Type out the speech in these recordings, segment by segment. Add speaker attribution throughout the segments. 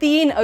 Speaker 1: 3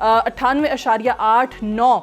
Speaker 1: 98.89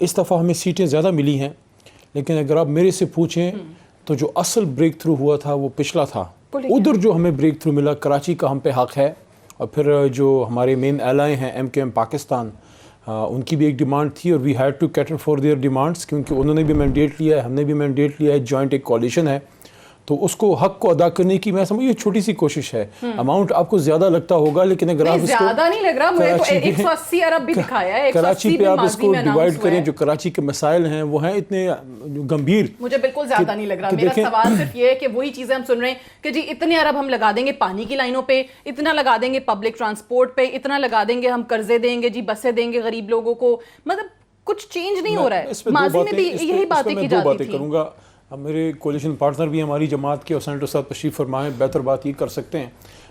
Speaker 2: اس دفعہ ہمیں سیٹیں زیادہ ملی ہیں، لیکن اگر آپ میرے سے پوچھیں تو جو اصل بریک تھرو ہوا تھا وہ پچھلا تھا. ادھر جو ہمیں بریک تھرو ملا، کراچی کا ہم پہ حق ہے. اور پھر جو ہمارے مین ایلائی ہیں MQM پاکستان، ان کی بھی ایک ڈیمانڈ تھی اور we had to cater for their demands, کیونکہ انہوں نے بھی مینڈیٹ لیا ہے، ہم نے بھی مینڈیٹ لیا ہے، جوائنٹ ایک کولیشن ہے. تو اس کو حق کو ادا کرنے کی میں سمجھ یہ چھوٹی سی کوشش ہے. اماؤنٹ آپ کو زیادہ لگتا ہوگا، لیکن اگر آپ اس کو
Speaker 1: زیادہ نہیں لگ رہا، مجھے تو 180 ارب بھی دکھایا ہے،
Speaker 2: کراچی پہ آپ اس کو ڈیوائڈ کریں، جو کراچی کے مسائل ہیں وہ ہیں اتنے گمبھیر.
Speaker 1: مجھے بالکل زیادہ نہیں لگ رہا. میرا سوال صرف یہ ہے کہ وہی چیزیں ہم سن رہے ہیں کہ جی اتنے ارب ہم لگا دیں گے پانی کی لائنوں پہ، اتنا لگا دیں گے پبلک ٹرانسپورٹ پہ، اتنا لگا دیں گے ہم قرضے دیں گے، جی بسیں دیں گے غریب لوگوں کو. مطلب کچھ چینج نہیں ہو رہا ہے. ماضی میں بھی یہی باتیں کی جاتی تھیں.
Speaker 2: کروں گا. اب میرے کولیشن پارٹنر بھی ہماری جماعت کے اور سینیٹر صاحب تشریف فرمائیں، بہتر بات یہ کر سکتے ہیں.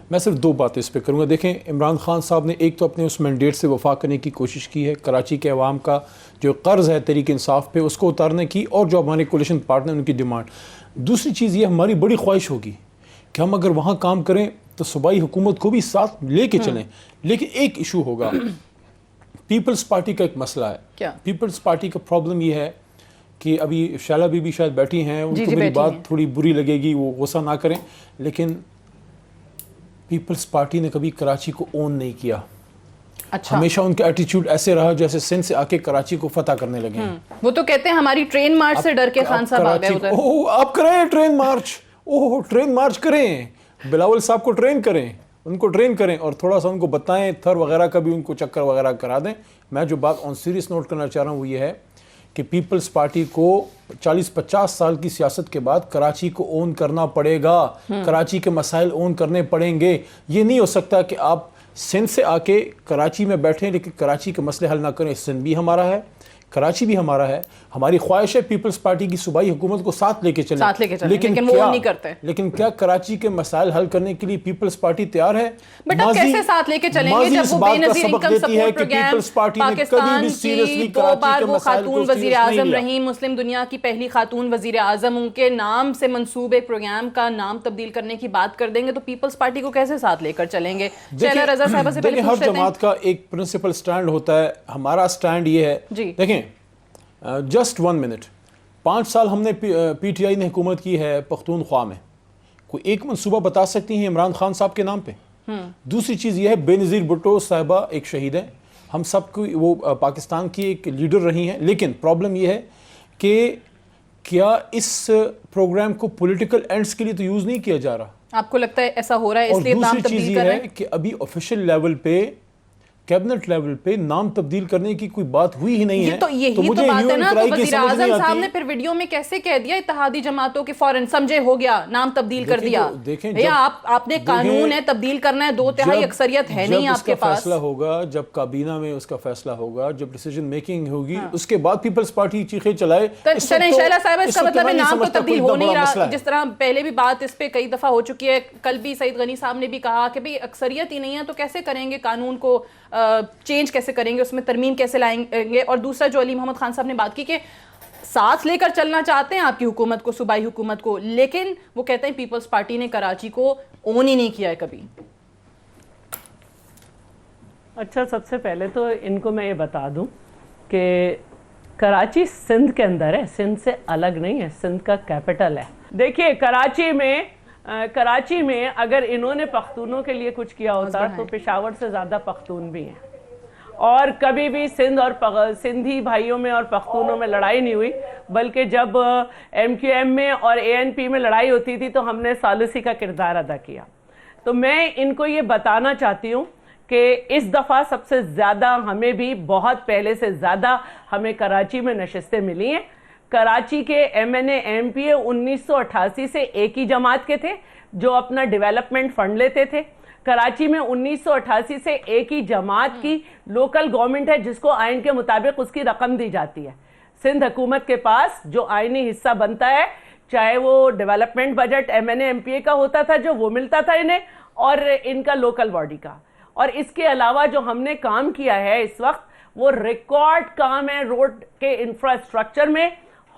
Speaker 2: میں صرف 2 باتیں اس پہ کروں گا. دیکھیں، عمران خان صاحب نے ایک تو اپنے اس مینڈیٹ سے وفا کرنے کی کوشش کی ہے، کراچی کے عوام کا جو قرض ہے تحریک انصاف پہ اس کو اتارنے کی، اور جو ہمارے کولیشن پارٹنر ان کی ڈیمانڈ. دوسری چیز یہ ہماری بڑی خواہش ہوگی کہ ہم اگر وہاں کام کریں تو صوبائی حکومت کو بھی ساتھ لے کے چلیں. لیکن ایک ایشو ہوگا، پیپلز پارٹی کا ایک مسئلہ ہے.
Speaker 1: کیا
Speaker 2: پیپلز پارٹی کا پرابلم یہ ہے کہ ابھی شیلا بی بھی شاید بیٹھی ہیں، ان کو میری بات تھوڑی بری لگے گی، وہ غصہ نہ کریں، لیکن پیپلز پارٹی نے کبھی کراچی کو اون نہیں کیا. ہمیشہ ان کا ایٹیچیوڈ ایسے رہا جیسے سندھ سے آ کے کراچی کو فتح کرنے لگے ہیں.
Speaker 1: وہ تو کہتے ہیں ہماری ٹرین مارچ سے ڈر کے خان صاحب آ گئے ادھر.
Speaker 2: آپ کریں ٹرین مارچ، ٹرین مارچ کریں، بلاول صاحب کو ٹرین کریں، ان کو ٹرین کریں اور تھوڑا سا ان کو بتائیں، تھر وغیرہ کا بھی ان کو چکر وغیرہ کرا دیں. میں جو بات آن سیریس نوٹ کرنا چاہ رہا ہوں وہ یہ ہے کہ پیپلز پارٹی کو 40-50 سال کی سیاست کے بعد کراچی کو اون کرنا پڑے گا، کراچی کے مسائل اون کرنے پڑیں گے. یہ نہیں ہو سکتا کہ آپ سندھ سے آ کے کراچی میں بیٹھیں لیکن کراچی کے مسئلے حل نہ کریں. سندھ بھی ہمارا ہے، کراچی بھی ہمارا ہے. ہماری خواہش ہے پیپلز پارٹی کی صوبائی حکومت کو ساتھ لے کے چلیں،
Speaker 1: لیکن وہ نہیں کرتے.
Speaker 2: لیکن کیا کراچی کے مسائل حل کرنے کے لیے پیپلز پارٹی تیار ہے؟
Speaker 1: بٹ آپ کیسے ساتھ لے کے چلیں گے جب وہ بے نظیر انکم سپورٹ پروگرام پاکستان کی 2 بار وہ خاتون وزیر اعظم رہی، مسلم دنیا کی پہلی خاتون وزیر اعظم، ان کے نام سے منسوب ایک پروگرام کا نام تبدیل کرنے کی بات کر دیں گے تو پیپلز پارٹی کو کیسے ساتھ لے کر چلیں گے؟ شیلا رضا صاحبہ سے پہلے
Speaker 2: ہر جماعت کا ایک پرنسپل سٹینڈ ہوتا ہے. ہمارا سٹینڈ یہ ہے، دیکھیں جسٹ 1 منٹ، 5 سال ہم نے پی ٹی آئی نے حکومت کی ہے پختونخوا میں. کوئی ایک منصوبہ بتا سکتی ہیں عمران خان صاحب کے نام پہ؟ دوسری چیز یہ ہے، بے نظیر بھٹو صاحبہ ایک شہید ہیں، ہم سب کو وہ پاکستان کی ایک لیڈر رہی ہیں. لیکن پرابلم یہ ہے کہ کیا اس پروگرام کو پولیٹیکل اینڈز کے لیے تو یوز نہیں کیا جا رہا؟
Speaker 1: آپ کو لگتا ہے ایسا ہو رہا ہے اس لیے نام تبدیل کر رہے ہیں؟
Speaker 2: ہے کہ ابھی آفیشیل لیول پہ، کیبنٹ لیول پہ نام تبدیل کرنے کی کوئی بات ہوئی ہی نہیں ہے.
Speaker 1: تو یہی تو بات ہے نا. تو وزیر اعظم صاحب نے پھر ویڈیو میں کیسے کہہ دیا اتحادی جماعتوں کے فوراً سمجھے ہو گیا، نام تبدیل کر دیا. آپ نے قانون ہے تبدیل کرنا ہے، 2/3 اکثریت ہے نہیں آپ کے پاس.
Speaker 2: فیصلہ ہوگا جب کابینہ میں اس کا فیصلہ ہوگا، جب ڈیسیجن میکنگ ہوگی، اس کے بعد پیپلز پارٹی چیخے چلائے.
Speaker 1: چلیں شیلا صاحبہ، اس کا مطلب ہے نام تو تبدیل ہو نہیں رہا. جس طرح پہلے بھی بات اس پہ کئی دفعہ ہو چکی ہے، کل بھی سعید غنی صاحب نے بھی کہا کہ بھئی اکثریت ہی نہیں ہے تو کیسے کریں گے قانون کو چینج، کیسے کریں گے، اس میں ترمیم کیسے لائیں گے. اور دوسرا جو علی محمد خان صاحب نے بات کی کہ ساتھ لے کر چلنا چاہتے ہیں آپ کی حکومت کو، صوبائی حکومت کو، لیکن وہ کہتے ہیں پیپلز پارٹی نے کراچی کو اون ہی نہیں کیا ہے کبھی.
Speaker 3: اچھا، سب سے پہلے تو ان کو میں یہ بتا دوں کہ کراچی سندھ کے اندر ہے، سندھ سے الگ نہیں ہے، سندھ کا کیپٹل ہے. دیکھیے کراچی میں اگر انہوں نے پختونوں کے لیے کچھ کیا ہوتا تو پشاور سے زیادہ پختون بھی ہیں. اور کبھی بھی سندھ اور سندھی بھائیوں میں اور پختونوں میں لڑائی نہیں ہوئی، بلکہ جب MQM میں اور ANP میں لڑائی ہوتی تھی تو ہم نے ثالثی کا کردار ادا کیا. تو میں ان کو یہ بتانا چاہتی ہوں کہ اس دفعہ سب سے زیادہ ہمیں بھی بہت پہلے سے زیادہ ہمیں کراچی میں نشستیں ملی ہیں. کراچی کے MNA MPA 1988 سے ایک ہی جماعت کے تھے جو اپنا ڈیولپمنٹ فنڈ لیتے تھے. کراچی میں 1988 سے ایک ہی جماعت کی لوکل گورنمنٹ ہے جس کو آئین کے مطابق اس کی رقم دی جاتی ہے. سندھ حکومت کے پاس جو آئینی حصہ بنتا ہے، چاہے وہ ڈیولپمنٹ بجٹ MNA MPA کا ہوتا تھا جو وہ ملتا تھا انہیں، اور ان کا لوکل باڈی کا. اور اس کے علاوہ جو ہم نے کام کیا ہے اس وقت وہ ریکارڈ کام ہے روڈ کے انفراسٹرکچر میں،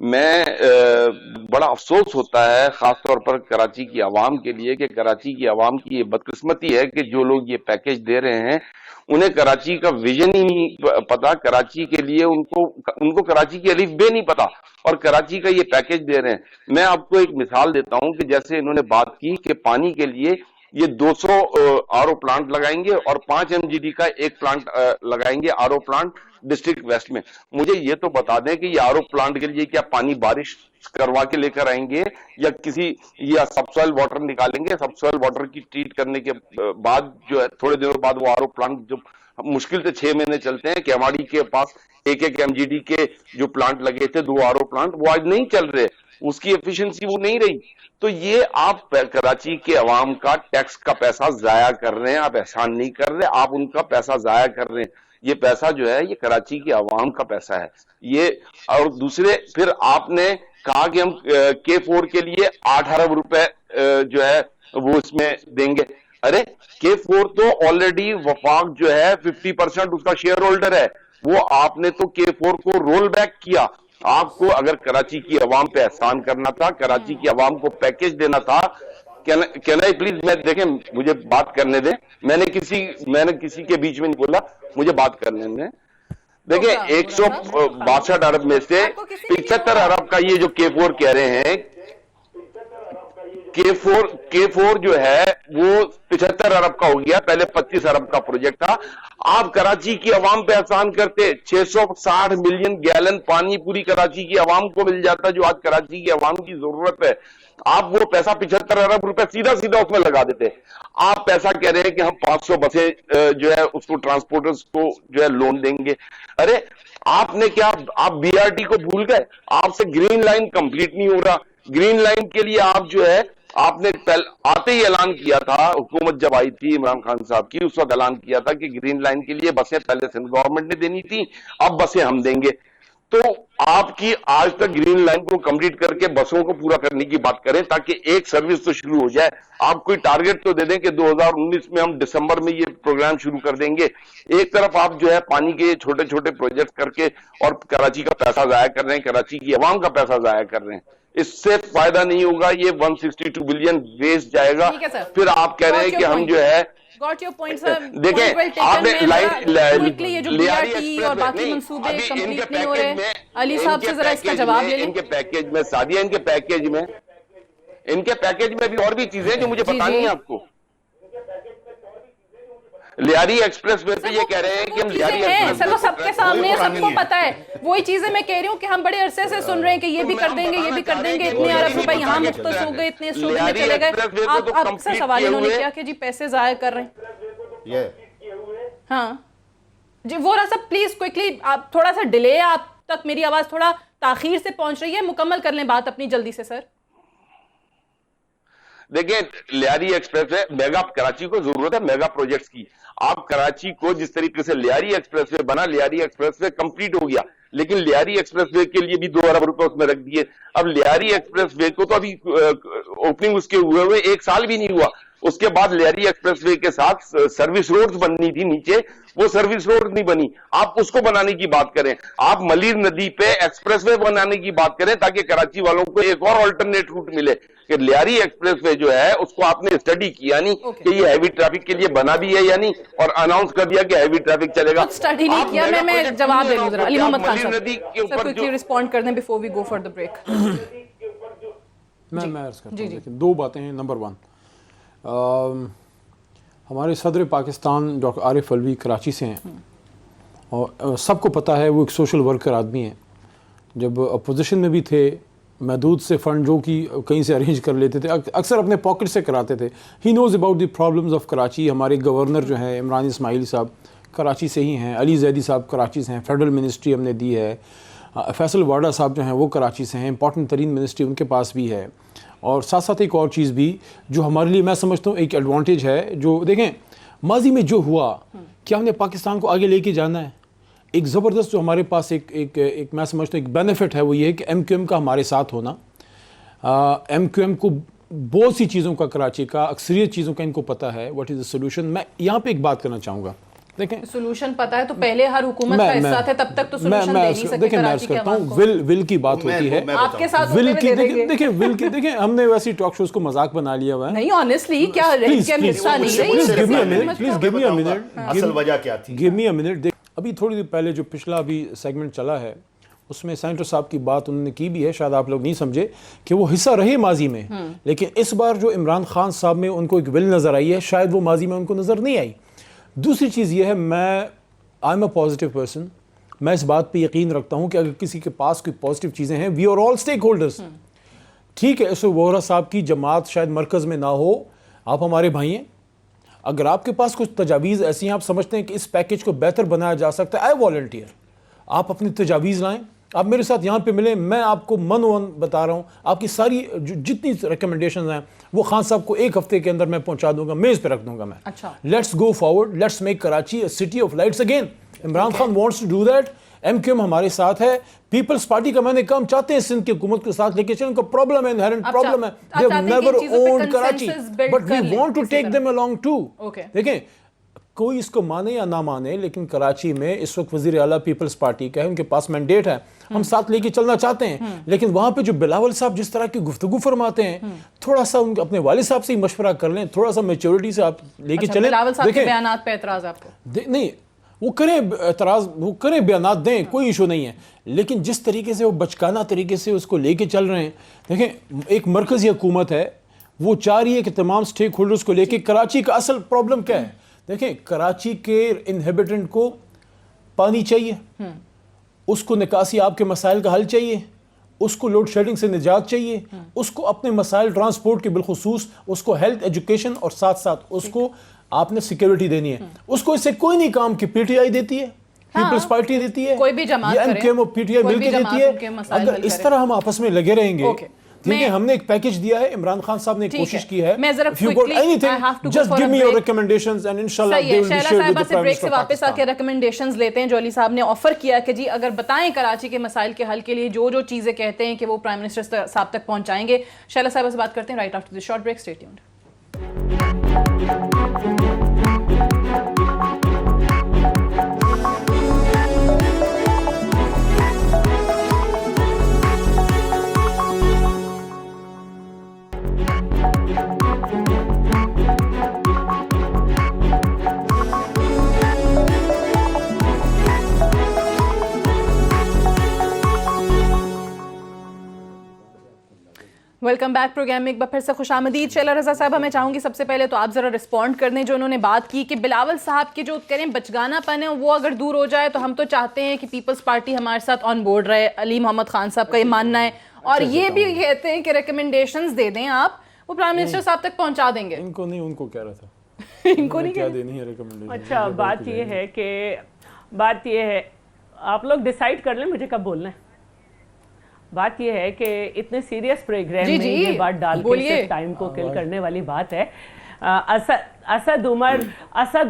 Speaker 4: میں بڑا افسوس ہوتا ہے خاص طور پر کراچی کی عوام کے لیے کہ کراچی کی عوام کی یہ بدقسمتی ہے کہ جو لوگ یہ پیکیج دے رہے ہیں انہیں کراچی کا ویژن ہی نہیں پتا، کراچی کے لیے ان کو کراچی کی الف بے نہیں پتا، اور کراچی کا یہ پیکیج دے رہے ہیں۔ میں آپ کو ایک مثال دیتا ہوں کہ جیسے انہوں نے بات کی کہ پانی کے لیے یہ 200 آر او پلانٹ لگائیں گے اور 5 MGD کا ایک پلانٹ لگائیں گے R O plant district west میں۔ مجھے یہ تو بتا دیں کہ یہ آر او پلانٹ کے لیے کیا پانی بارش کروا کے لے کر آئیں گے یا سب سوائل واٹر نکالیں گے؟ سب سوائل واٹر کی ٹریٹ کرنے کے بعد جو ہے تھوڑے دنوں بعد وہ آر او پلانٹ جو مشکل سے 6 مہینے چلتے ہیں، کیواڑی کے پاس 1 MGD کے جو پلانٹ لگے تھے 2 آر او پلانٹ، وہ آج نہیں چل رہے، اس کی ایفیشنسی وہ نہیں رہی۔ تو یہ آپ کراچی کے عوام کا ٹیکس کا پیسہ ضائع کر رہے ہیں، آپ احسان نہیں کر رہے، آپ ان کا پیسہ ضائع کر رہے ہیں۔ یہ پیسہ جو ہے یہ کراچی کے عوام کا پیسہ ہے یہ۔ اور دوسرے پھر آپ نے کہا کہ ہم K4 کے لیے 8 ارب روپے جو ہے وہ اس میں دیں گے۔ ارے K4 تو آلریڈی وفاق جو ہے 50% اس کا شیئر ہولڈر ہے، وہ آپ نے تو K4 کو رول بیک کیا۔ آپ کو اگر کراچی کی عوام پہ احسان کرنا تھا، کراچی کی عوام کو پیکیج دینا تھا، کہنا پلیز میں دیکھیں مجھے بات کرنے دیں، میں نے کسی کے بیچ میں نہیں بولا، مجھے بات کرنے دیں۔ دیکھیں 162 ارب میں سے 75 ارب کا یہ جو K4 کہہ رہے ہیں، K4 جو ہے وہ 75 ارب کا ہو گیا، پہلے 25 ارب کا پروجیکٹ تھا۔ آپ کراچی کی عوام پہ احسان کرتے، 660 ملین گیلن پانی پوری کراچی کی عوام کو مل جاتا جو آج کراچی کی عوام کی ضرورت ہے۔ آپ وہ پیسہ 75 ارب روپے سیدھا اس میں لگا دیتے۔ آپ پیسہ کہہ رہے ہیں کہ ہم 500 بسیں جو ہے اس کو ٹرانسپورٹرز کو جو ہے لون دیں گے۔ ارے آپ نے کیا، آپ BRT کو بھول گئے؟ آپ سے گرین لائن کمپلیٹ نہیں ہو رہا۔ گرین لائن کے لیے آپ جو ہے آپ نے آتے ہی اعلان کیا تھا، حکومت جب آئی تھی عمران خان صاحب کی، اس وقت اعلان کیا تھا کہ گرین لائن کے لیے بسیں پہلے سندھ گورنمنٹ نے دینی تھی، اب بسیں ہم دیں گے۔ تو آپ کی آج تک گرین لائن کو کمپلیٹ کر کے بسوں کو پورا کرنے کی بات کریں تاکہ ایک سروس تو شروع ہو جائے۔ آپ کوئی ٹارگٹ تو دے دیں کہ 2019 میں ہم دسمبر میں یہ پروگرام شروع کر دیں گے۔ ایک طرف آپ جو ہے پانی کے چھوٹے چھوٹے پروجیکٹ کر کے اور کراچی کا پیسہ ضائع کر رہے ہیں، کراچی کی عوام کا پیسہ ضائع کر رہے ہیں، اس سے فائدہ نہیں ہوگا، یہ 162 بلین ویسٹ جائے گا۔ پھر آپ کہہ رہے ہیں کہ ہم جو ہے
Speaker 1: دیکھیں آپ نے اور باقی منصوبے کمپلیٹ نہیں ہو رہے۔ علی صاحب سے ذرا اس کا جواب لے لیں۔
Speaker 4: ان کے پیکیج میں سعدیہ، ان کے پیکیج میں بھی اور بھی چیزیں جو مجھے بتانی ہیں آپ کو۔ لیاری ایکسپریس وے پہ یہ کہہ رہے ہیں کہ ہم لیاری ایکسپریس
Speaker 1: سر وہ سب کے سامنے سب کو پتا ہے، وہی چیزیں میں کہہ رہی ہوں کہ ہم بڑے عرصے سے سن رہے ہیں کہ یہ بھی کر دیں گے، یہ بھی کر دیں گے، اتنے ارب روپے یہاں مختص ہو گئے، اتنے شعبے میں چلے گئے۔ آپ سے سوال انہوں نے کیا کہ جی پیسے ضائع کر رہے ہیں۔ ہاں جی وہ رہا سب پلیز کوئکلی، آپ تھوڑا سا ڈیلے ہے، آپ تک میری آواز تھوڑا تاخیر سے پہنچ رہی ہے، مکمل کر لیں بات اپنی جلدی سے سر۔
Speaker 4: دیکھیں Lyari express way mega, Karachi کو ضرورت ہے میگا پروجیکٹس کی۔ آپ کراچی کو جس طریقے سے لیاری ایکسپریس وے بنا، لیاری ایکسپریس وے کمپلیٹ ہو گیا، لیکن لیاری ایکسپریس وے کے لیے بھی 2 ارب روپے اس میں رکھ دیے۔ اب لیاری ایکسپریس وے کو تو ابھی اوپننگ اس کے ہوئے 1 سال بھی نہیں ہوا، اس کے بعد لیاری ایکسپریس وے کے ساتھ سروس روڈز بننی تھی نیچے، وہ سروس روڈ نہیں بنی، آپ اس کو بنانے کی بات کریں۔ آپ ملیر ندی پہ ایکسپریس وے بنانے کی بات کریں تاکہ کراچی والوں کو ایک اور آلٹرنیٹ روٹ ملے۔ کہ لیاری ایکسپریس وے جو ہے اس کو آپ نے اسٹڈی کیا نہیں کہ یہ ہیوی ٹریفک کے لیے بنا بھی ہے یا نہیں، اور اناؤنس کر دیا کہ ہیوی ٹریفک چلے گا۔
Speaker 1: اسٹڈی نہیں کیا، میں جواب دے دوں ذرا علی محمد خان صاحب سر کوئکلی رسپونڈ کر دیں before we go for the break.
Speaker 2: میں عرض کرتا ہوں، لیکن 2 باتیں ہیں۔ نمبر 1، ہمارے صدر پاکستان ڈاکٹر عارف علوی کراچی سے ہیں اور سب کو پتہ ہے وہ ایک سوشل ورکر آدمی ہیں۔ جب اپوزیشن میں بھی تھے، محدود سے فنڈ جو کہ کہیں سے ارینج کر لیتے تھے، اکثر اپنے پاکٹ سے کراتے تھے۔ He knows about the problems of Karachi. ہمارے گورنر جو ہیں عمران اسماعیل صاحب کراچی سے ہی ہیں، علی زیدی صاحب کراچی سے ہیں، فیڈرل منسٹری ہم نے دی ہے، فیصل واڈا صاحب جو ہیں وہ کراچی سے ہیں، امپورٹنٹ ترین منسٹری ان کے پاس بھی ہے۔ اور ساتھ ساتھ ایک اور چیز بھی جو ہمارے لیے میں سمجھتا ہوں ایک ایڈوانٹیج ہے، جو دیکھیں ماضی میں جو ہوا، کیا ہم نے پاکستان کو آگے لے کے جانا ہے؟ ایک زبردست جو ہمارے پاس ایک میں سمجھتا ہوں ایک بینیفٹ ہے، وہ یہ ہے کہ MQM کا ہمارے ساتھ ہونا۔ MQM کو بہت سی چیزوں کا، کراچی کا اکثریت چیزوں کا ان کو پتہ ہے واٹ از دا سولوشن۔ میں یہاں پہ ایک بات کرنا چاہوں گا، دیکھیں
Speaker 1: سولوشن پتا ہے تو پہلے ہر حکومت کا حصہ تھے, تب تک تو سولوشن دے نہیں سکتے کراچی کے عوام کو.
Speaker 2: ول کی بات ہوتی ہے
Speaker 1: آپ کے ساتھ
Speaker 2: ول کی, دیکھیں ہم نے ویسی ٹاک شوز کو مذاق بنا لیا ہوا ہے.
Speaker 1: نہیں آنیسٹلی کیا حصہ نہیں رہی.
Speaker 5: اصل وجہ کیا تھی؟
Speaker 2: Give me a minute. ابھی تھوڑی دیر پہلے جو پچھلا ابھی سیگمنٹ چلا ہے اس میں سینیٹر صاحب کی بات انہوں نے کی بھی ہے, شاید آپ لوگ نہیں سمجھے کہ وہ حصہ رہے ماضی میں, لیکن اس بار جو عمران خان صاحب میں ان کو ایک ول نظر آئی ہے شاید وہ ماضی میں ان کو نظر نہیں آئی. دوسری چیز یہ ہے, I am a positive person, میں اس بات پہ یقین رکھتا ہوں کہ اگر کسی کے پاس کوئی پازیٹیو چیزیں ہیں, we are all stakeholders. ٹھیک ہے, اس وورا صاحب کی جماعت شاید مرکز میں نہ ہو, آپ ہمارے بھائی ہیں, اگر آپ کے پاس کچھ تجاویز ایسی ہیں آپ سمجھتے ہیں کہ اس پیکیج کو بہتر بنایا جا سکتا ہے, آئی والنٹیئر, آپ اپنی تجاویز لائیں, آپ میرے ساتھ یہاں پہ ملیں, میں آپ کو من بتا رہا ہوں, آپ کی ساری جتنی ریکمنڈیشنز ہیں وہ خان صاحب کو ایک ہفتے کے اندر میں پہنچا دوں گا, میز پہ رکھ دوں گا میں. Let's go forward, let's make Karachi a city of lights again. Imran Khan wants to do that, M Q M ہمارے ساتھ ہے, پیپلز پارٹی کا میں نے کام چاہتے ہیں سندھ کی حکومت کے ساتھ لے کے چلیں, ان کا پرابلم ہے, انہیرنٹ پرابلم ہے, they have never owned Karachi but we want to take them along too. دیکھیں کوئی اس کو مانے یا نہ مانے, لیکن کراچی میں اس وقت وزیر اعلیٰ پیپلز پارٹی کا ہے, ان کے پاس مینڈیٹ ہے, ہم ساتھ لے کے چلنا چاہتے ہیں. لیکن وہاں پہ جو بلاول صاحب جس طرح کی گفتگو فرماتے ہیں, تھوڑا سا ان اپنے والد صاحب سے ہی مشورہ کر لیں, تھوڑا سا میچورٹی سے آپ لے کے چلیں.
Speaker 1: بلاول صاحب کے بیانات پہ اعتراض آپ کو
Speaker 2: نہیں, وہ کریں اعتراض, وہ کریں بیانات دیں, کوئی ایشو نہیں ہے, لیکن جس طریقے سے وہ بچکانہ طریقے سے اس کو لے کے چل رہے ہیں. دیکھیں ایک مرکزی حکومت ہے, وہ چاہ رہی ہے کہ تمام سٹیک ہولڈرز کو لے کے, کراچی کا اصل پرابلم کیا ہے؟ دیکھیں کراچی کے انہیبیٹنٹ کو پانی چاہیے, اس کو نکاسی آپ کے مسائل کا حل چاہیے, اس کو لوڈ شیڈنگ سے نجات چاہیے, اس کو اپنے مسائل ٹرانسپورٹ کے بالخصوص, اس کو ہیلتھ ایجوکیشن, اور ساتھ ساتھ اس کو آپ نے سیکیورٹی دینی ہے. اس کو اس سے کوئی نہیں کام کہ پی ٹی آئی دیتی ہے, پیپلز پارٹی دیتی ہے,
Speaker 1: کوئی بھی جماعت
Speaker 2: یا ایم کیو ایم اور پی ٹی آئی مل کے دیتی ہے. اگر اس طرح ہم آپس میں لگے رہیں گے, ٹھیک ہے, ہم نے ایک پیکج دیا ہے, عمران خان صاحب نے کوشش کی ہے, if you got anything just give me your recommendations and inshallah they will be shared with the Prime Minister of
Speaker 1: واپس آ کے ریکمنڈیشنز لیتے ہیں جو علی صاحب نے آفر کیا کہ جی اگر بتائیں کراچی کے مسائل کے حل کے لیے جو جو چیزیں کہتے ہیں کہ وہ پرائم منسٹر صاحب تک پہنچائیں گے. شیلا صاحبہ سے بات کرتے ہیں right after this short break, stay tuned. Welcome back programme میں ایک بار پھر سے خوش آمدید. شیلا رضا صاحبہ میں چاہوں گی سب سے پہلے تو آپ ذرا رسپونڈ کر دیں جو انہوں نے بات کی کہ بلاول صاحب کی جو کریں بچگانہ پن ہے وہ اگر دور ہو جائے تو ہم تو چاہتے ہیں کہ پیپلز پارٹی ہمارے ساتھ آن بورڈ رہے. علی محمد خان صاحب کا یہ ماننا ہے, اور یہ بھی کہتے ہیں کہ ریکمنڈیشنز دے دیں آپ, وہ پرائم منسٹر صاحب تک پہنچا دیں گے.
Speaker 2: ان کو نہیں, ان کو کہہ رہا تھا,
Speaker 1: ان کو نہیں
Speaker 2: کیا دینی ہے ریکمنڈیشن.
Speaker 3: اچھا بات یہ ہے آپ لوگ ڈیسائیڈ کر لیں مجھے کب بولنا ہے. بات یہ ہے کہ اتنے سیریس پروگرام میں یہ بات ڈال کے ٹائم کو کل کرنے والی بات ہے. اسد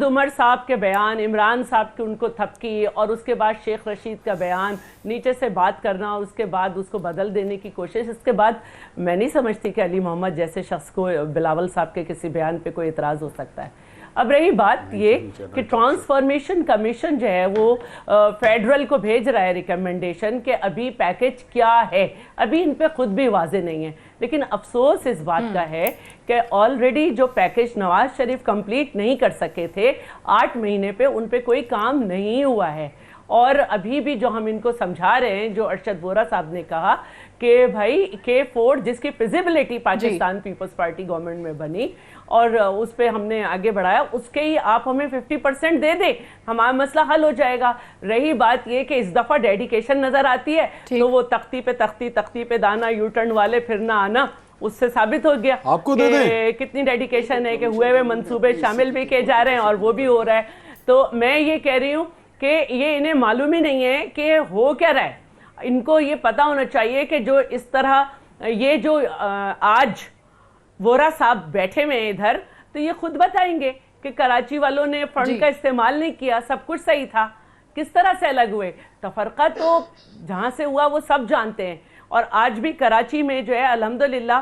Speaker 3: عمر صاحب کے بیان, عمران صاحب کی ان کو تھپکی, اور اس کے بعد شیخ رشید کا بیان, نیچے سے بات کرنا اور اس کے بعد اس کو بدل دینے کی کوشش, اس کے بعد میں نہیں سمجھتی کہ علی محمد جیسے شخص کو بلاول صاحب کے کسی بیان پہ کوئی اعتراض ہو سکتا ہے. اب رہی بات یہ کہ ٹرانسفارمیشن کمیشن جو ہے وہ فیڈرل کو بھیج رہا ہے ریکمنڈیشن کہ ابھی پیکج کیا ہے, ابھی ان پہ خود بھی واضح نہیں ہے. لیکن افسوس اس بات کا ہے کہ آلریڈی جو پیکج نواز شریف کمپلیٹ نہیں کر سکے تھے 8 مہینے پہ, ان پہ کوئی کام نہیں ہوا ہے. اور ابھی بھی جو ہم ان کو سمجھا رہے ہیں, جو ارشد وورا صاحب نے کہا کہ بھائی K4 جس کی فیزیبلٹی پاکستان پیپلز پارٹی گورنمنٹ میں بنی اور اس پہ ہم نے آگے بڑھایا, اس کے ہی آپ ہمیں 50% دے دیں, ہمارا مسئلہ حل ہو جائے گا. رہی بات یہ کہ اس دفعہ ڈیڈیکیشن نظر آتی ہے تو وہ تختی پہ دانا یو ٹرن والے پھرنا آنا, اس سے ثابت ہو گیا کہ کتنی ڈیڈیکیشن ہے, کہ ہوئے ہوئے منصوبے شامل بھی کیے جا رہے ہیں اور وہ بھی ہو رہا ہے. تو میں یہ کہہ رہی ہوں کہ یہ انہیں معلوم ہی نہیں ہے کہ ہو کیا رہا ہے. ان کو یہ پتا ہونا چاہیے کہ جو اس طرح یہ جو آج وورا صاحب بیٹھے ہوئے ہیں ادھر, تو یہ خود بتائیں گے کہ کراچی والوں نے فنڈ کا استعمال نہیں کیا, سب کچھ صحیح تھا, کس طرح سے الگ ہوئے. تفرقہ تو جہاں سے ہوا وہ سب جانتے ہیں. اور آج بھی کراچی میں جو ہے الحمدللہ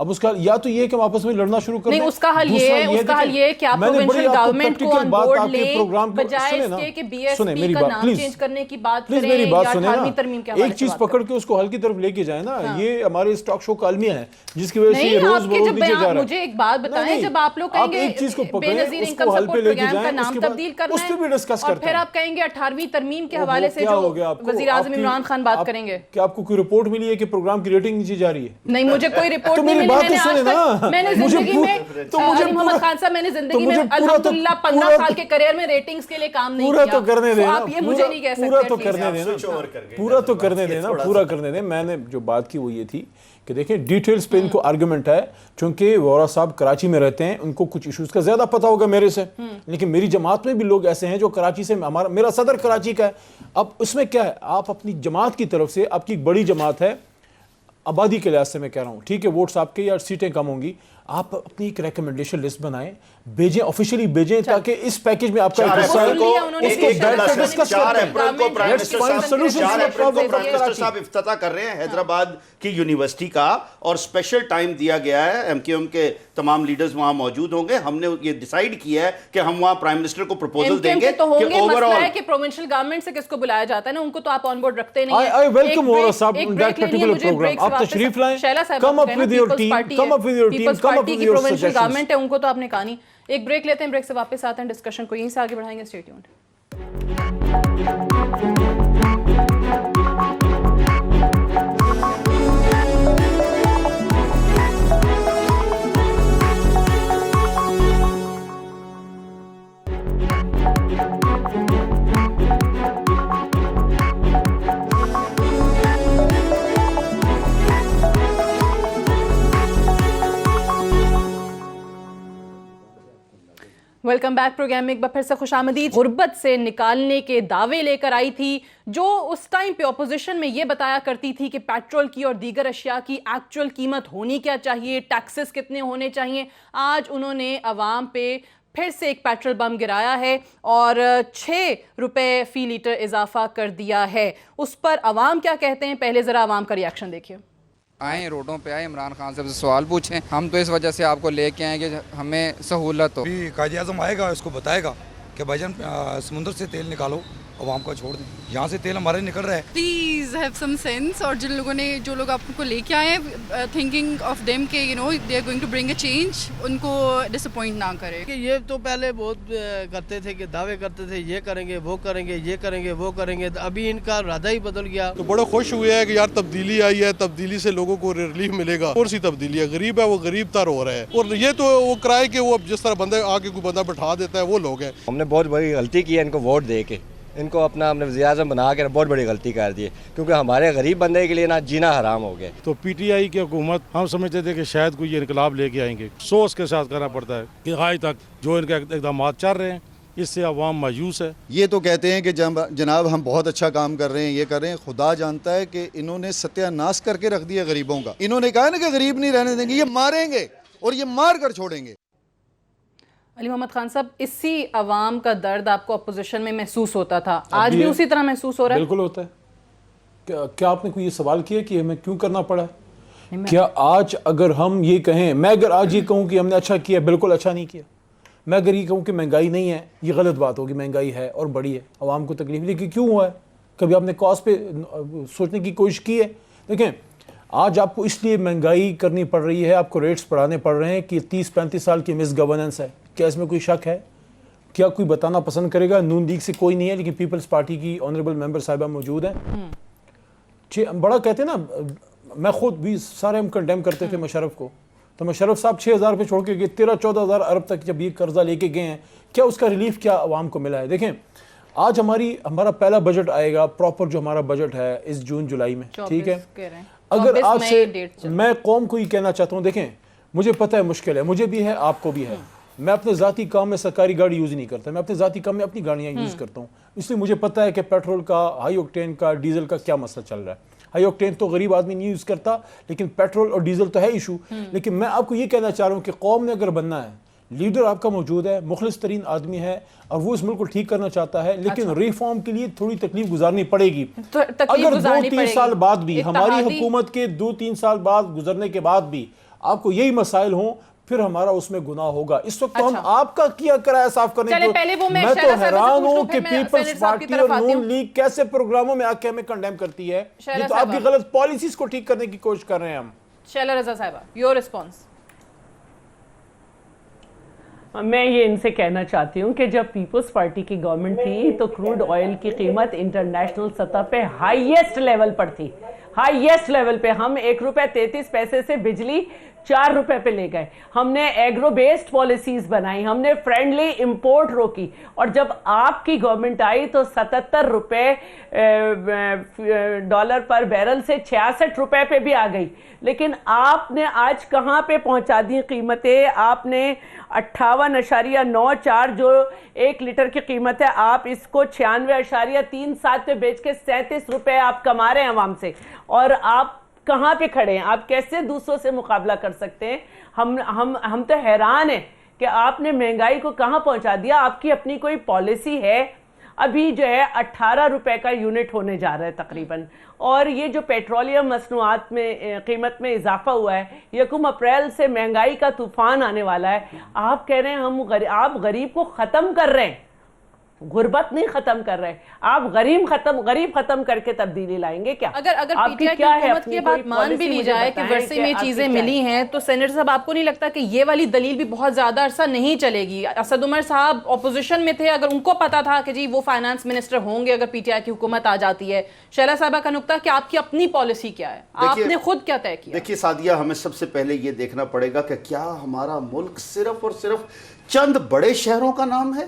Speaker 2: اب اس کا یا تو یہ کہ ہم آپس میں لڑنا شروع کر دیں.
Speaker 1: نہیں، اس کا حل یہ ہے کہ آپ پروونشل گورنمنٹ کو آن بورڈ لیں بجائے اس کے کہ بی ایس پی کا نام چینج کرنے کی بات کریں یا 18ویں ترمیم کے حوالے سے.
Speaker 2: ایک چیز پکڑ کے اس کو حل کی طرف لے کے جائیں نا. یہ ہمارے اس ٹاک شو کا المیہ ہے جس کی وجہ سے یہ روز بروز نیچے جا رہا ہے.
Speaker 1: مجھے ایک بات بتائیں، جب آپ لوگ کہیں گے بے نظیر انکم سپورٹ پروگرام کا نام تبدیل کرنا ہے اور پھر آپ کہیں گے 18ویں ترمیم کے حوالے سے جو وزیر اعظم عمران خان بات کریں گے،
Speaker 2: کیا آپ کو کوئی رپورٹ ملی ہے کہ پروگرام کی ریٹنگ نیچے جا رہی ہے؟
Speaker 1: نہیں، مجھے کوئی رپورٹ نہیں ملی. میں نے زندگی میں علی محمد خان صاحب، میں نے زندگی میں الحمدللہ 15 سال کے کریئر میں ریٹنگز کے لیے کام نہیں کیا.
Speaker 2: پورا تو کرنے دینا،
Speaker 1: آپ یہ مجھے نہیں کہہ سکتے.
Speaker 2: پورا تو کرنے دینا، پورا کرنے دیں. میں نے جو بات کی وہ یہ تھی کہ دیکھیں ڈیٹیلز پہ ان کو آرگومنٹ ہے، چونکہ وورا صاحب کراچی میں رہتے ہیں، ان کو کچھ ایشوز کا زیادہ پتہ ہوگا میرے سے، لیکن میری جماعت میں بھی لوگ ایسے ہیں جو کراچی سے، میرا صدر کراچی کا ہے. اب اس میں کیا ہے، آپ اپنی جماعت کی طرف سے، آپ کی ایک بڑی جماعت ہے آبادی کے لحاظ سے میں کہہ رہا ہوں، ٹھیک ہے، ووٹس آپ کے یا سیٹیں کم ہوں گی، آپ اپنی ایک ریکمنڈیشن لسٹ بنائیں، بھیجیں، آفیشلی بھیجیں، تاکہ اس پیکیج میں آپ کا
Speaker 5: ڈسکس صاحب افتتاح کر رہے ہیں حیدرآباد کی یونیورسٹی کا، اور اسپیشل ٹائم دیا گیا ہے. ایم کیو ایم کے تمام لیڈرز وہاں موجود ہوں گے. ہم نے یہ ڈیسائیڈ کیا ہے کہ ہم وہاں پرائم منسٹر کو پروپوزل دیں گے کہ اوور آل
Speaker 1: کہ پروونشل گورنمنٹ سے کس کو بلایا جاتا ہے نا، ان کو تو آپ آن بورڈ رکھتے نہیں ہیں.
Speaker 2: I welcome وورا صاحب ان that particular program. آپ تشریف لائیں، come up with your team, come up with your team, come up with your suggestions.
Speaker 1: Government ہے، ان کو تو آپ نے کہا نہیں. ایک بریک لیتے ہیں، بریک سے واپس آتے ہیں، ڈسکشن کو یہیں سے آگے بڑھائیں گے. Stay tuned. Welcome back. Programme میں ایک بار پھر سے خوش آمدید. غربت سے نکالنے کے دعوے لے کر آئی تھی جو اس ٹائم پہ اپوزیشن میں یہ بتایا کرتی تھی کہ پیٹرول کی اور دیگر اشیاء کی ایکچوئل قیمت ہونی کیا چاہیے، ٹیکسز کتنے ہونے چاہیے. آج انہوں نے عوام پہ پھر سے ایک پیٹرول بم گرایا ہے اور 6 روپے فی لیٹر اضافہ کر دیا ہے. اس پر عوام کیا کہتے ہیں، پہلے ذرا عوام کا ریاکشن دیکھیے.
Speaker 6: آئیں روڈوں پہ آئیں، عمران خان صاحب سے سوال پوچھیں. ہم تو اس وجہ سے آپ کو لے کے آئیں کہ ہمیں سہولت ہو.
Speaker 7: قائد اعظم آئے گا، اس کو بتائے گا کہ بھائی جان سمندر سے تیل نکالو، عوام کا چھوڑ دیں. یہاں سے تیل ہمارے نکل رہا ہے.
Speaker 8: Please have some sense. اور جو لوگ آپ کو لے کے آئے ہیں، تھنکنگ آف دیم کہ you know they are going to bring a change, ان کو ڈس اپوائنٹ نہ کرے.
Speaker 9: کہ یہ تو پہلے بہت کرتے تھے کہ دعوے کرتے تھے یہ کریں گے وہ کریں گے یہ کریں گے وہ کریں گے، ابھی ان کا ارادہ ہی بدل گیا.
Speaker 10: تو بڑے خوش ہوئے ہیں کہ یار تبدیلی آئی ہے، تبدیلی سے لوگوں کو ریلیف ملے گا. اور سی تبدیلی ہے، غریب ہے وہ غریب تر ہو رہا ہے. اور یہ تو وہ کرائے کہ وہ جس طرح بندہ آگے کوئی بندہ بٹھا دیتا ہے وہ لوگ ہیں.
Speaker 11: ہم نے بہت بڑی غلطی کی ہے ان کو ووٹ دے کے، ان کو اپنا ہم نے وزیر اعظم بنا کے بہت بڑی غلطی کر دی ہے، کیونکہ ہمارے غریب بندے کے لیے نا جینا حرام ہو گیا.
Speaker 10: تو پی ٹی آئی کی حکومت ہم سمجھتے تھے کہ شاید کوئی یہ انقلاب لے کے آئیں گے. سوچ کے ساتھ کرنا پڑتا ہے کہ آج تک جو ان کے اقدامات چل رہے ہیں اس سے عوام مایوس ہے.
Speaker 12: یہ تو کہتے ہیں کہ جناب ہم بہت اچھا کام کر رہے ہیں، یہ کر رہے ہیں. خدا جانتا ہے کہ انہوں نے ستیہ ناش کر کے رکھ دیا غریبوں کا. انہوں نے کہا نا کہ غریب نہیں رہنے دیں گے، یہ ماریں گے اور یہ مار کر چھوڑیں گے.
Speaker 1: علی محمد خان صاحب، اسی عوام کا درد آپ کو اپوزیشن میں محسوس ہوتا تھا، آج بھی اسی طرح محسوس ہو رہا ہے؟
Speaker 2: بالکل ہوتا ہے. کیا آپ نے کوئی یہ سوال کیا کہ ہمیں کیوں کرنا پڑا ہے؟ کیا آج اگر ہم یہ کہیں، میں اگر آج یہ کہوں کہ ہم نے اچھا کیا، بالکل اچھا نہیں کیا. میں اگر یہ کہوں کہ مہنگائی نہیں ہے، یہ غلط بات ہوگی. مہنگائی ہے اور بڑی ہے، عوام کو تکلیف، لیکن کیوں ہوا ہے؟ کبھی آپ نے کاز پہ سوچنے کی کوشش کی ہے؟ دیکھیں، آج آپ کو اس لیے مہنگائی کرنی پڑ رہی ہے، آپ کو ریٹس بڑھانے پڑ رہے ہیں کہ 30-35 سال کی مس گورننس ہے. کیا اس میں کوئی شک ہے؟ کیا کوئی بتانا پسند کرے گا؟ نون لیگ سے کوئی نہیں ہے، لیکن پیپلز پارٹی کی آنریبل ممبر صاحبہ موجود ہیں. بڑا کہتے ہیں نا، میں خود بھی سارے ہم کنڈیم کرتے تھے مشرف کو، تو مشرف صاحب 6,000 پہ چھوڑ کے گئے، 13-14,000 ارب تک جب یہ قرضہ لے کے گئے ہیں. کیا اس کا ریلیف کیا عوام کو ملا ہے؟ دیکھیں، آج ہمارا پہلا بجٹ آئے گا پراپر، جو ہمارا بجٹ ہے اس جون-جولائی میں، ٹھیک ہے. اگر آج سے میں قوم کو یہ کہنا چاہتا ہوں، دیکھیں مجھے پتہ ہے مشکل ہے، مجھے بھی ہے، آپ کو بھی ہے. میں اپنے ذاتی کام میں سرکاری گاڑی یوز نہیں کرتا، میں اپنے ذاتی کام میں اپنی گاڑیاں یوز کرتا ہوں. اس لیے مجھے پتہ ہے کہ پیٹرول کا، ہائی اوکٹین کا، ڈیزل کا کیا مسئلہ چل رہا ہے. ہائی اوکٹین تو غریب آدمی نہیں یوز کرتا، لیکن پیٹرول اور ڈیزل تو ہے ایشو. لیکن میں آپ کو یہ کہنا چاہ رہا ہوں کہ قوم نے اگر بننا ہے، لیڈر آپ کا موجود ہے، مخلص ترین آدمی ہے اور وہ اس ملک کو ٹھیک کرنا چاہتا ہے، لیکن ریفارم کے لیے تھوڑی تکلیف گزارنی پڑے گی. اگر 2-3 سال بعد بھی، ہماری حکومت کے 2-3 سال بعد گزرنے کے بعد بھی آپ کو یہی مسائل ہوں پھر ہمارا اس میں گناہ ہوگا. اس وقت ہم آپ کا کیا کرایہ صاف کرنے کو میں تو حیران ہوں کہ پیپلز پارٹی اور نون لیگ کیسے پروگراموں میں آ کے ہمیں کنڈیم کرتی ہے. یہ تو آپ کی غلط پالیسیز کو ٹھیک کرنے کی کوشش کر رہے ہیں ہم.
Speaker 1: شیلا رضا صاحبہ, یور رسپانس.
Speaker 3: میں یہ ان سے کہنا چاہتی ہوں کہ جب پیپلز پارٹی کی گورنمنٹ تھی تو کروڈ آئل کی قیمت انٹرنیشنل سطح پہ ہائیسٹ لیول پر تھی, ہائیسٹ لیول پہ. ہم 1 روپے 33 پیسے سے بجلی 4 روپے پہ لے گئے. ہم نے ایگرو بیسڈ پالیسیز بنائی, ہم نے فرینڈلی امپورٹ روکی, اور جب آپ کی گورنمنٹ آئی تو 77 روپے ڈالر پر بیرل سے 66 روپے پہ بھی آ گئی. لیکن آپ نے آج کہاں پہ پہنچا دی قیمتیں؟ آپ نے 58.94 جو 1 لیٹر کی قیمت ہے, آپ اس کو 96.37 پہ بیچ کے 37 روپے آپ کما رہے ہیں عوام سے. اور آپ کہاں پہ کھڑے ہیں؟ آپ کیسے دوسروں سے مقابلہ کر سکتے ہیں؟ ہم تو حیران ہیں کہ آپ نے مہنگائی کو کہاں پہنچا دیا. آپ کی اپنی کوئی پالیسی ہے؟ ابھی جو ہے 18 روپے کا یونٹ ہونے جا رہا ہے تقریباً. اور یہ جو پیٹرولیم مصنوعات میں قیمت میں اضافہ ہوا ہے, 1 اپریل سے مہنگائی کا طوفان آنے والا ہے. آپ کہہ رہے ہیں آپ غریب کو ختم کر رہے ہیں, غربت نہیں ختم کر رہے, آپ غریب ختم کر کے تبدیلی لائیں گے کیا؟
Speaker 1: اگر پی ٹی آئی کی حکومت کی بات مان بھی لی جائے کہ ورثے میں چیزیں ملی ہیں, تو سینیٹر صاحب آپ کو نہیں لگتا کہ یہ والی دلیل بھی بہت زیادہ عرصہ نہیں چلے گی؟ اسد عمر صاحب اپوزیشن میں تھے, اگر ان کو پتا تھا کہ جی وہ فائنانس منسٹر ہوں گے اگر پی ٹی آئی کی حکومت آ جاتی ہے. شیلا صاحبہ کا نقطہ کہ آپ کی اپنی پالیسی کیا ہے, آپ نے خود کیا طے کیا؟
Speaker 5: دیکھیے سعدیہ, ہمیں سب سے پہلے یہ دیکھنا پڑے گا کہ کیا ہمارا ملک صرف اور صرف چند بڑے شہروں کا نام ہے؟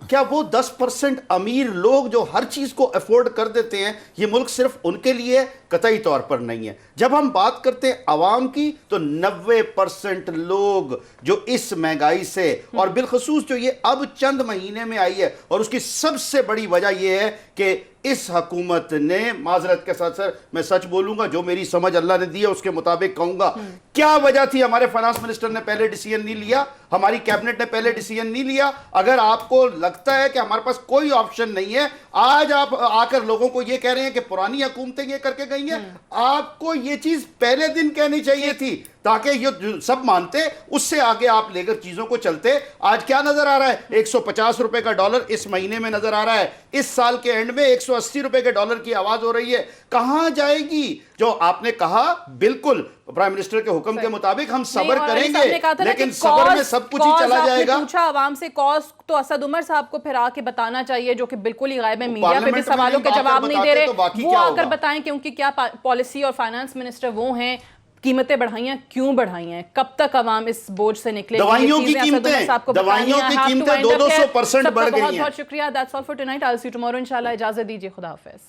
Speaker 5: کیا وہ 10% امیر لوگ جو ہر چیز کو افورڈ کر دیتے ہیں, یہ ملک صرف ان کے لیے؟ قطعی طور پر نہیں ہے. جب ہم بات کرتے ہیں عوام کی تو 90% لوگ جو اس مہنگائی سے, اور بالخصوص جو یہ اب چند مہینے میں آئی ہے, اور اس کی سب سے بڑی وجہ یہ ہے کہ اس حکومت نے, معذرت کے ساتھ سر میں سچ بولوں گا, جو میری سمجھ اللہ نے دی ہے اس کے مطابق کہوں گا, کیا وجہ تھی؟ ہمارے فائنانس منسٹر نے پہلے ڈیسیژن نہیں لیا, ہماری کیبنٹ نے پہلے ڈیسیژن نہیں لیا. اگر آپ کو لگتا ہے کہ ہمارے پاس کوئی آپشن نہیں ہے, آج آپ آ کر لوگوں کو یہ کہہ رہے ہیں کہ پرانی حکومتیں یہ کر کے گئی ہیں, آپ کو یہ چیز پہلے دن کہنی چاہیے تھی تاکہ یہ سب مانتے, اس سے آگے آپ لے کر چیزوں کو چلتے. آج کیا نظر آ رہا ہے؟ 150 روپے کا ڈالر اس مہینے میں نظر آ رہا ہے, اس سال کے اینڈ میں 180 روپے کے ڈالر کی آواز ہو رہی ہے. کہاں جائے گی؟ جو آپ نے کہا بالکل پرائم منسٹر کے حکم کے مطابق ہم صبر کریں گے, لیکن صبر میں سب کچھ ہی چلا جائے گا.
Speaker 1: پوچھا عوام سے کاز تو اسد عمر صاحب کو پھر آ کے بتانا چاہیے, جو کہ بالکل ہی غائب ہے, میڈیا پہ بھی سوالوں کے جواب نہیں دے رہے, وہ آ کر بتائیں کہ ان کی کیا پالیسی, اور فائنانس منسٹر وہ ہیں, قیمتیں بڑھائیاں کیوں بڑھائی ہیں, کب تک عوام اس بوجھ سے نکلے گی؟
Speaker 5: دوائیوں کی قیمتیں 200% بڑھ گئی ہیں.
Speaker 1: بہت بہت شکریہ. That's all for tonight. I'll see you tomorrow انشاءاللہ. اجازت دیجیے, خدا حافظ.